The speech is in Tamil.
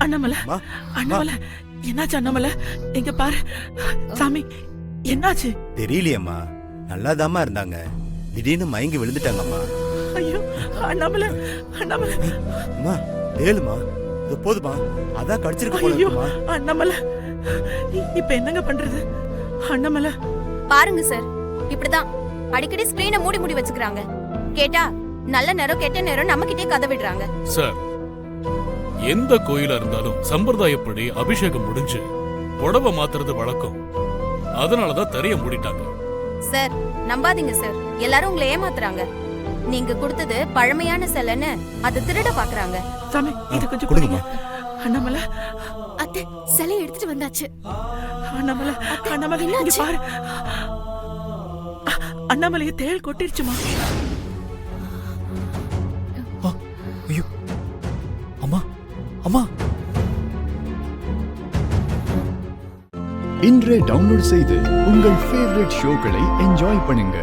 அண்ணாமலை அண்ணாமலை என்னாச்சு அண்ணாமலை? எங்க பாரு சாமி, என்னாச்சு? தெரியலையம்மா, நல்லாதாம்மா இருந்தாங்க, திடீர்னு மயங்கி விழுந்துட்டாங்கம்மா. ஐயோ அண்ணாமலை அண்ணாமலை. அம்மா ஏழுமா, இது போதுமா, அதான் கடிச்சிருக்க போல ஐயோ இருக்குமா. அண்ணாமலை, இப்ப என்னங்க பண்றது? அண்ணாமலை பாருங்க சார், இப்படிதான் அடிக்கடி ஸ்கிரீனை மூடி மூடி வச்சுக்கிறாங்க. கேட்டா நல்ல நேரம் கெட்ட நேரம் நம்ம கிட்டே கதை விடுறாங்க. சார், எந்த கோயிலா இருந்தாலும் சம்பிரதாயப்படி அபிஷேகம் முடிஞ்சு புடவை மாத்துறது வழக்கம். அதனாலதான் தரைய மூடிட்டாங்க. சார் நம்பாதீங்க சார், எல்லாரும் உங்களை ஏமாத்துறாங்க. நீங்க கொடுத்தது பழமையான சிலைன்னு அதை திருட பாக்குறாங்க. சாமி இது கொஞ்சம் கொடுங்க. அண்ணாமலை அத்தை, சிலை எடுத்துட்டு வந்தாச்சு. அண்ணாமலை அண்ணாமலை இங்க பாரு. அண்ணாமலைய தேள் கொட்டிருச்சுமா. ஐயோ அம்மா அம்மா. இன்றே டவுன்லோட் செய்து உங்கள் ஃபேவரட் ஷோக்களை என்ஜாய் பண்ணுங்க.